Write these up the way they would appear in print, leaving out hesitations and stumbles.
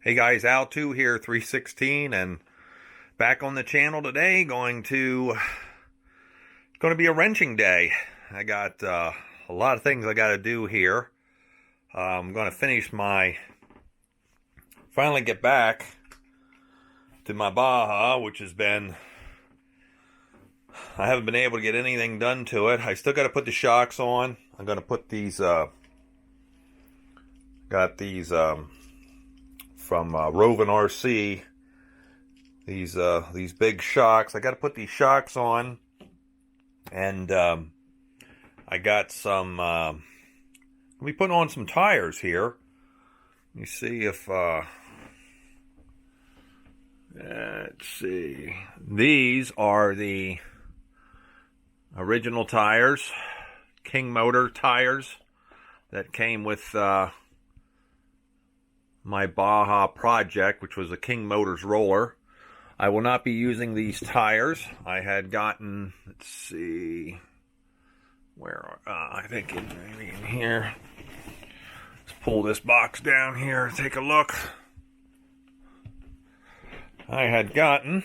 Hey guys, Al2 here, 316, and back on the channel today. Going to be a wrenching day. I got a lot of things I got to do here. I'm going to finally get back to my Baja, which has been, I haven't been able to get anything done to it. I still got to put the shocks on. I'm going to put these, got these, from Rovan RC, these big shocks. I got to put these shocks on, and I got some. Let me put on some tires here. Let me see if. Let's see. These are the original tires, King Motor tires that came with my Baja project, which was a King Motors roller. I will not be using these tires. I had gotten, let's see, where I think maybe in here. Let's pull this box down here and take a look. I had gotten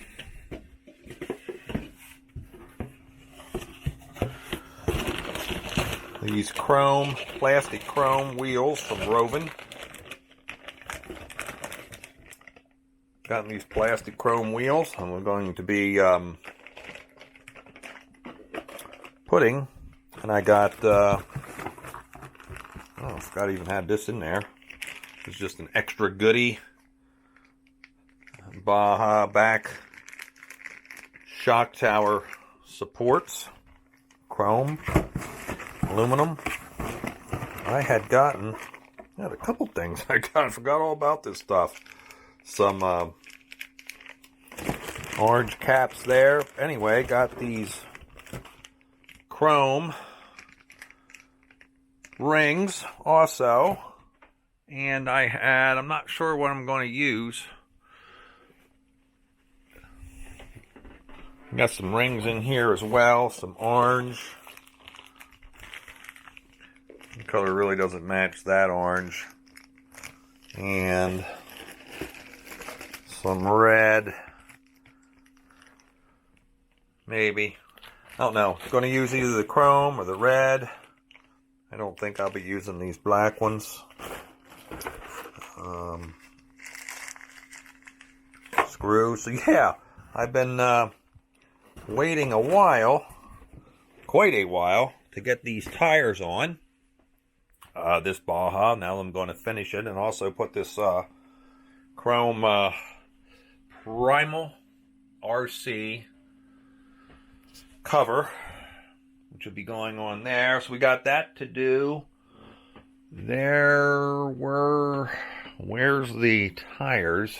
these plastic chrome wheels from Rovan. Gotten these plastic chrome wheels, and we're going to be putting, and I got, I forgot I even had this in there. It's just an extra goodie. Baja back shock tower supports, chrome, aluminum. I had a couple things I forgot all about this stuff. Some orange caps there. Anyway, got these chrome rings also, and I'm not sure what I'm going to use. Got some rings in here as well, some orange. The color really doesn't match that orange. And some red, maybe. I don't know. I'm going to use either the chrome or the red. I don't think I'll be using these black ones. Screws. So yeah, I've been waiting quite a while, to get these tires on this Baja. Now I'm going to finish it and also put this chrome Primal RC cover, which will be going on there. So we got that to do. Where's the tires?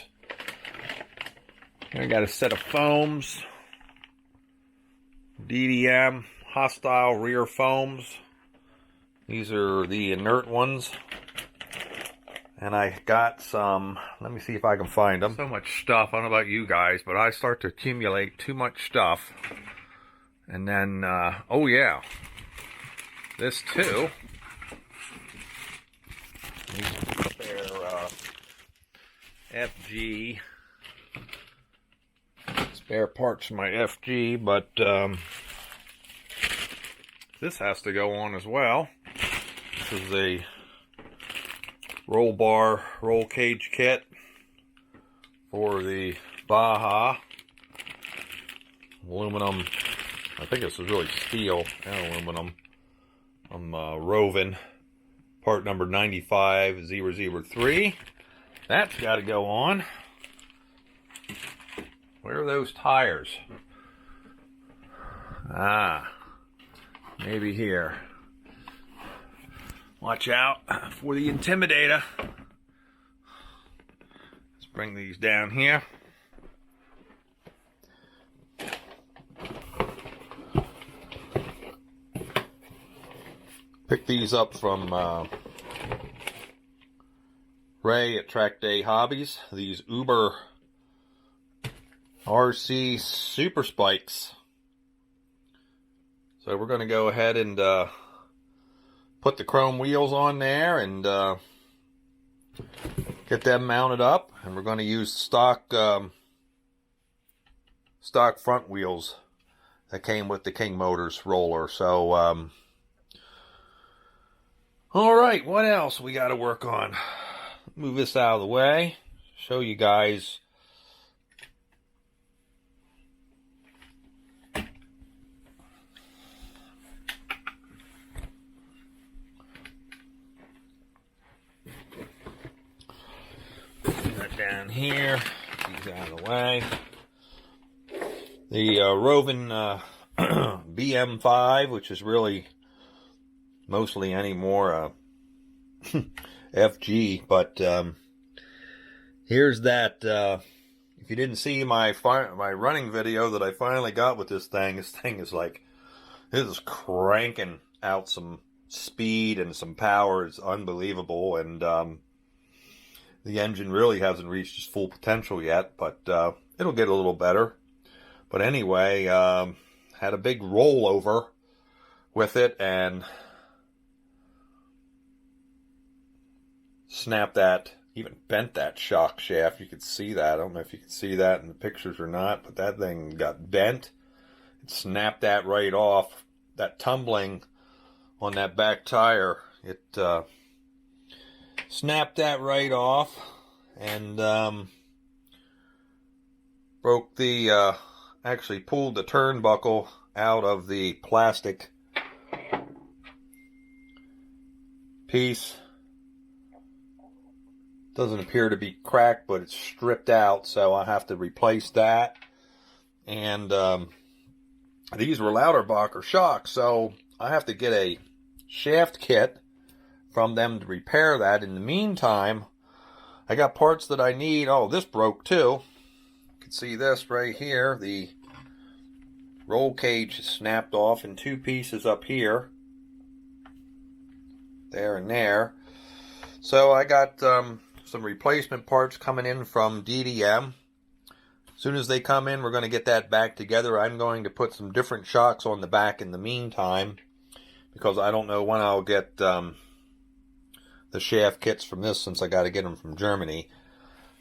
I got a set of foams, DDM hostile rear foams. These are the inert ones. And I got some, let me see if I can find them. So much stuff, I don't know about you guys, but I start to accumulate too much stuff. And then, oh yeah, this too. FG, spare parts for my FG, but this has to go on as well. This is a roll cage kit for the Baja. Aluminum, I think this is really steel and aluminum. Rovan, part number 95003. That's got to go on. Where are those tires? Maybe here. Watch out for the Intimidator. Let's bring these down here. Pick these up from Ray at Track Day Hobbies. These Uber RC Super Spikes. So we're going to go ahead and put the chrome wheels on there and get them mounted up, and we're going to use stock front wheels that came with the King Motors roller. So all right, what else we got to work on? Move this out of the way, show you guys that down here. These out of the way. The Rovan BM5, which is really mostly anymore FG, but here's that. If you didn't see my running video that I finally got with this thing is like, this is cranking out some speed and some power. It's unbelievable, and the engine really hasn't reached its full potential yet, but it'll get a little better. But anyway, had a big rollover with it and snapped that, even bent that shock shaft. You could see that. I don't know if you can see that in the pictures or not, but that thing got bent. It snapped that right off. That tumbling on that back tire, it snapped that right off, and broke the actually pulled the turnbuckle out of the plastic piece. Doesn't appear to be cracked, but it's stripped out, so I have to replace that. And these were Lauterbach shocks, so I have to get a shaft kit from them to repair that. In the meantime, I got parts that I need. Oh, this broke too. You can see this right here. The roll cage snapped off in two pieces up here, there and there. So I got some replacement parts coming in from DDM. As soon as they come in, we're going to get that back together. I'm going to put some different shocks on the back in the meantime, because I don't know when I'll get the shaft kits from this, since I got to get them from Germany.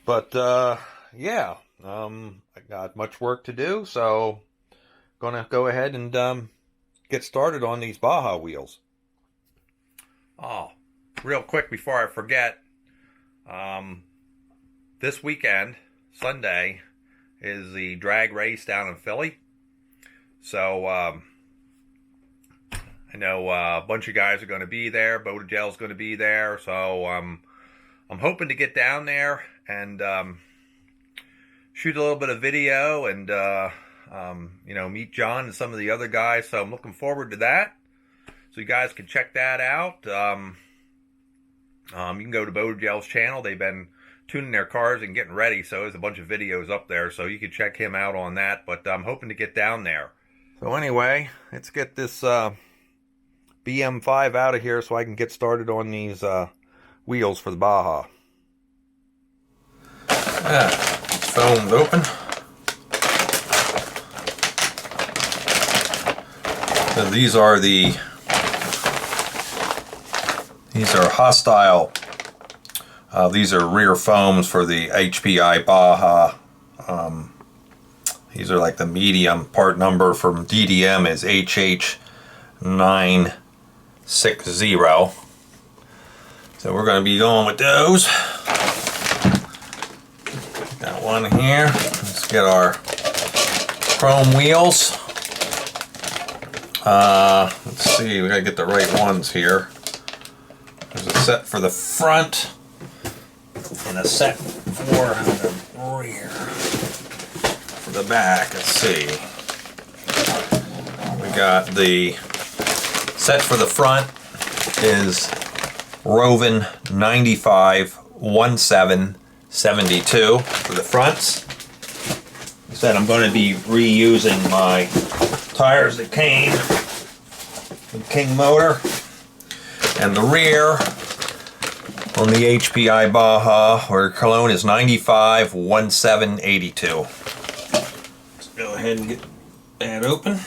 But yeah, I got much work to do, so gonna go ahead and get started on these Baja wheels. Oh, real quick before I forget, this weekend, Sunday, is the drag race down in Philly. So I know a bunch of guys are going to be there. Beadlock's going to be there, so I'm hoping to get down there and shoot a little bit of video and you know, meet John and some of the other guys. So I'm looking forward to that. So you guys can check that out. You can go to Beadlock's channel. They've been tuning their cars and getting ready, so there's a bunch of videos up there, so you can check him out on that. But I'm hoping to get down there. So anyway, let's get this BM5 out of here so I can get started on these wheels for the Baja. Phone's open. So these are hostile. These are rear foams for the HPI Baja. These are like the medium. Part number from DDM is HH960. So we're going to be going with those. Got one here. Let's get our chrome wheels. Let's see, we got to get the right ones here. There's a set for the front and a set for the rear. For the back, let's see. We got the set for the front is Rovan 95 1772 for the fronts. I said I'm going to be reusing my tires that came with King motor. And the rear on the HPI Baja or Cologne is 95 1782. Let's go ahead and get that open.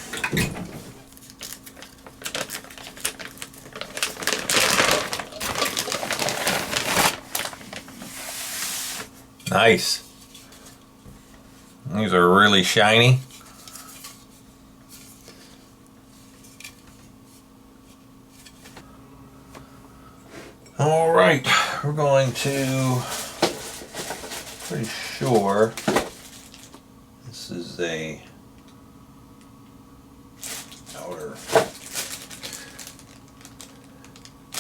Nice. These are really shiny. All right, we're going to, pretty sure this is a outer.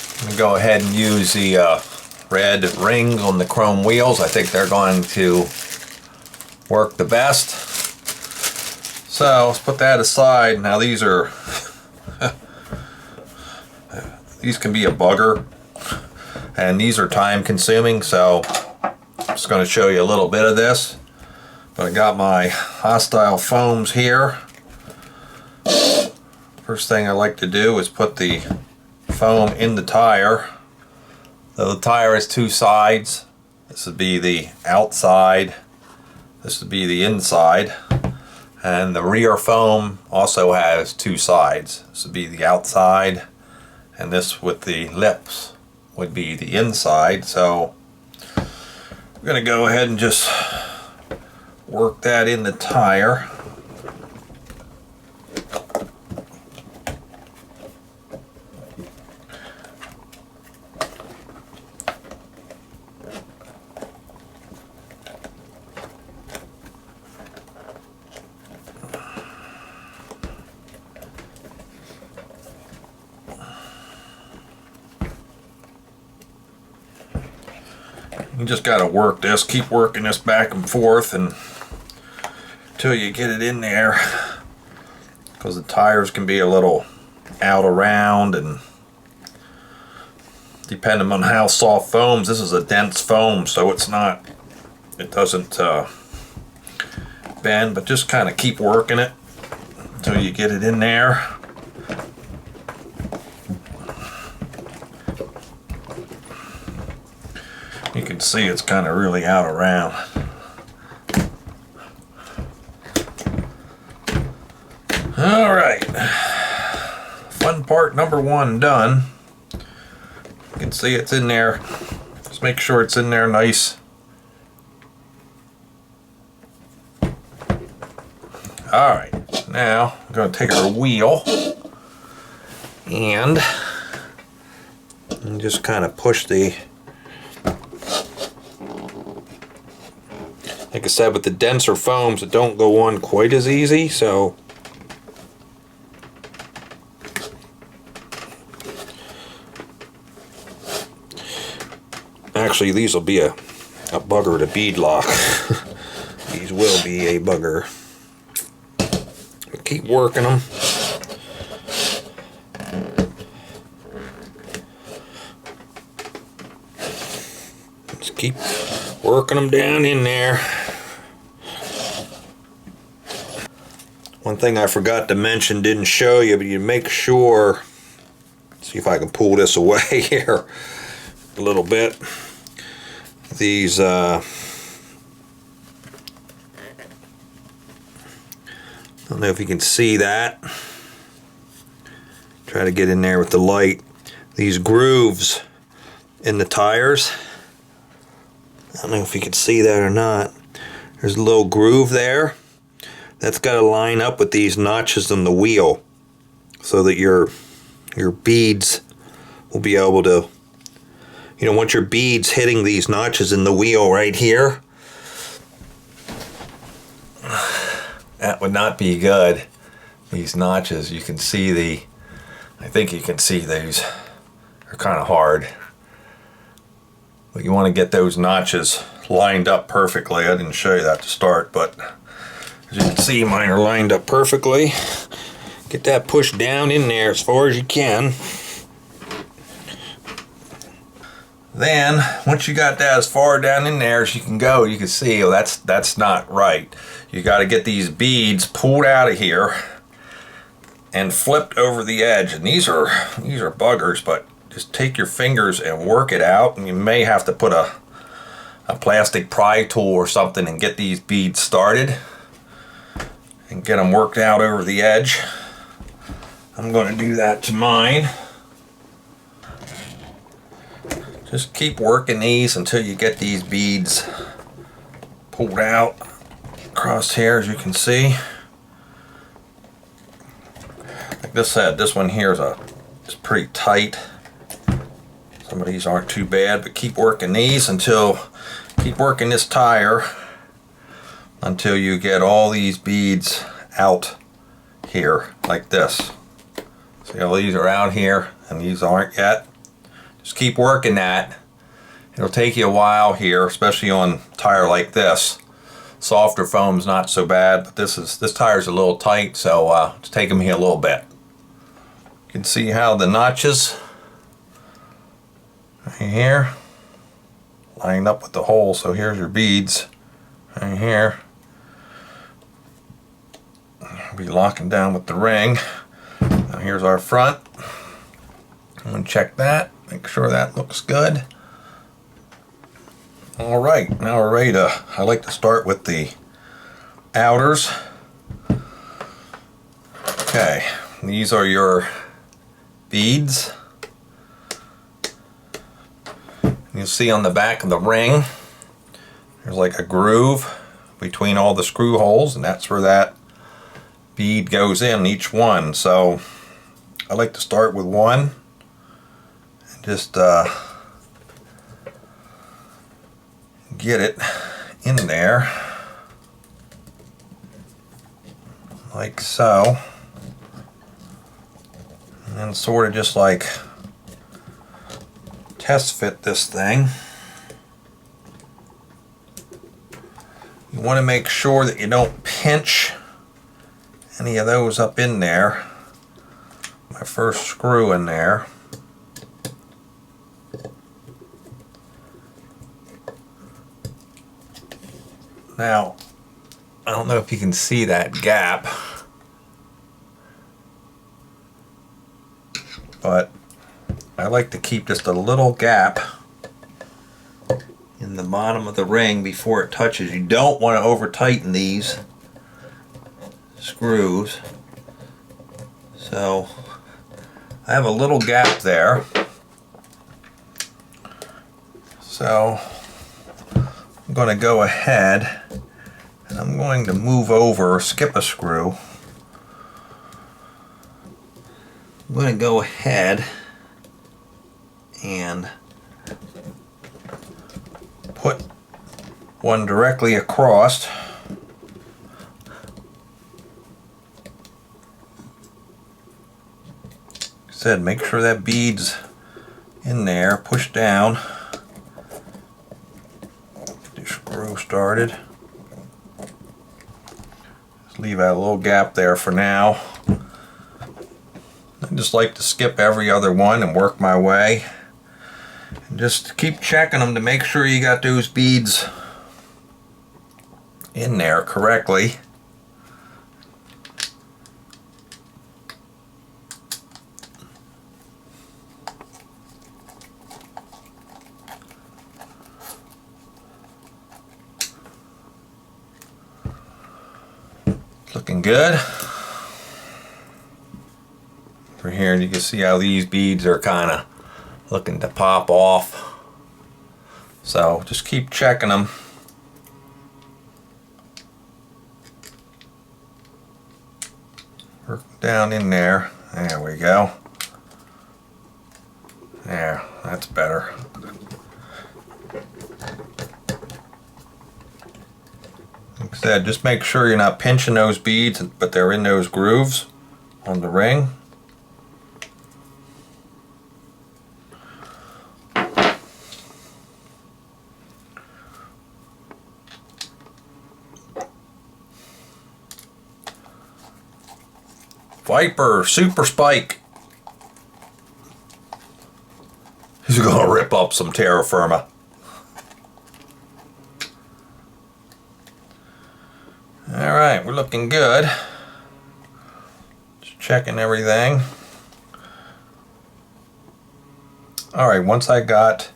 I'm going to go ahead and use the red rings on the chrome wheels. I think they're going to work the best. So let's put that aside. Now these are, these can be a bugger. And these are time consuming, so I'm just going to show you a little bit of this. But I got my hostile foams here. First thing I like to do is put the foam in the tire. So the tire has two sides. This would be the outside. This would be the inside. And the rear foam also has two sides. This would be the outside, and this with the lips would be the inside. So I'm going to go ahead and just work that in the tire. You just got to work this, keep working this back and forth until you get it in there, because the tires can be a little out around, and depending on how soft foams, this is a dense foam, so it's not, it doesn't bend, but just kind of keep working it until you get it in there. You can see it's kind of really out around. All right, fun part number one done. You can see it's in there. Just make sure it's in there nice. All right, now I'm going to take our wheel and just kind of push the, like I said, with the denser foams, it don't go on quite as easy, so actually these will be a bugger to beadlock. These will be a bugger. Keep working them. Just keep working them down in there. One thing I forgot to mention, didn't show you, but you make sure, see if I can pull this away here a little bit. These I don't know if you can see that. Try to get in there with the light. These grooves in the tires, I don't know if you can see that or not. There's a little groove there. That's got to line up with these notches on the wheel so that your beads will be able to, you know, once your beads hitting these notches in the wheel right here, that would not be good. These notches, you can see the, I think you can see these, they're kind of hard. But you want to get those notches lined up perfectly. I didn't show you that to start, but as you can see, mine are lined up perfectly. Get that pushed down in there as far as you can. Then, once you got that as far down in there as you can go, you can see, oh, that's not right. You got to get these beads pulled out of here and flipped over the edge. And these are buggers, but just take your fingers and work it out. And you may have to put a plastic pry tool or something and get these beads started and get them worked out over the edge. I'm going to do that to mine. Just keep working these until you get these beads pulled out across here, as you can see. Like this said, this one here is pretty tight. Some of these aren't too bad, but keep working these keep working this tire until you get all these beads out here, like this. See all these are out here and these aren't yet. Just keep working that. It'll take you a while here, especially on a tire like this. Softer foam's not so bad, but this tire's a little tight, so it's taking me a little bit. You can see how the notches right here line up with the hole. So here's your beads right here. I'll be locking down with the ring. Now here's our front. I'm going to check that, make sure that looks good. Alright, now we're ready to, I like to start with the outers. Okay, these are your beads. You'll see on the back of the ring, there's like a groove between all the screw holes, and that's where that bead goes in each one. So I like to start with one and just get it in there like so, and then sort of just like test fit this thing. You want to make sure that you don't pinch any of those up in there. My first screw in there. Now, I don't know if you can see that gap, but I like to keep just a little gap in the bottom of the ring before it touches. You don't want to over tighten these screws. So I have a little gap there. So I'm going to go ahead and I'm going to move over, skip a screw. I'm going to go ahead and put one directly across. Like I said, make sure that bead's in there, push down. Get the screw started. Just leave out a little gap there for now. I just like to skip every other one and work my way. And just keep checking them to make sure you got those beads in there correctly. It's looking good. Over here you can see how these beads are kind of looking to pop off. So just keep checking them. Work down in there. There we go. There, that's better. Like I said, just make sure you're not pinching those beads, but they're in those grooves on the ring. Viper Super Spike. He's gonna rip up some terra firma. Alright, we're looking good. Just checking everything. Alright, once I got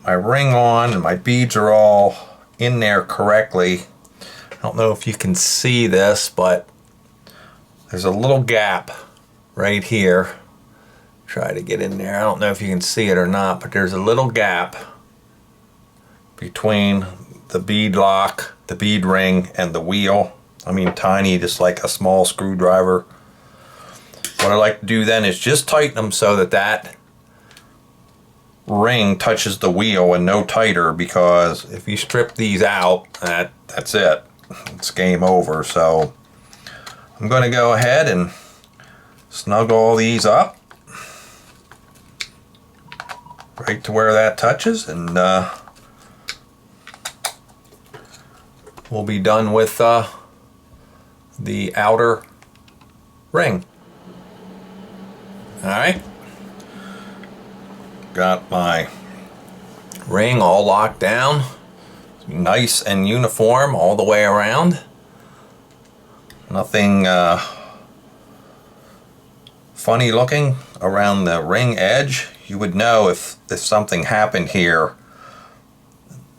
my ring on and my beads are all in there correctly, I don't know if you can see this, but there's a little gap right here. Try to get in there. I don't know if you can see it or not, but there's a little gap between the bead lock, the bead ring, and the wheel. I mean, tiny, just like a small screwdriver. What I like to do then is just tighten them so that that ring touches the wheel and no tighter, because if you strip these out, that's it. It's game over. So I'm going to go ahead and snug all these up right to where that touches, and we'll be done with the outer ring. Alright, got my ring all locked down, nice and uniform all the way around. Nothing funny looking around the ring edge. You would know if something happened here,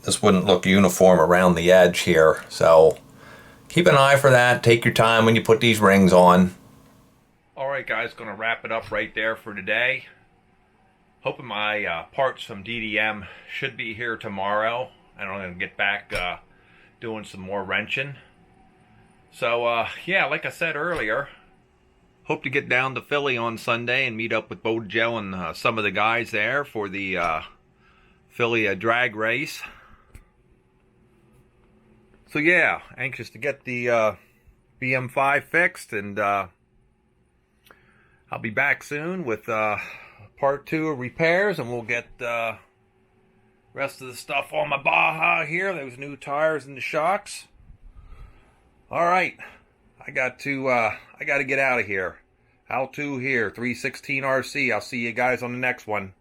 this wouldn't look uniform around the edge here. So keep an eye for that. Take your time when you put these rings on. Alright guys, gonna wrap it up right there for today. Hoping my parts from DDM should be here tomorrow, and I'm gonna get back doing some more wrenching. So yeah, like I said earlier, hope to get down to Philly on Sunday and meet up with Bo Joe and some of the guys there for the Philly drag race. So yeah, anxious to get the BM5 fixed, and I'll be back soon with part 2 of repairs, and we'll get the rest of the stuff on my Baja here, those new tires and the shocks. Alright, I got to get out of here. Al2 here, 316 RC. I'll see you guys on the next one.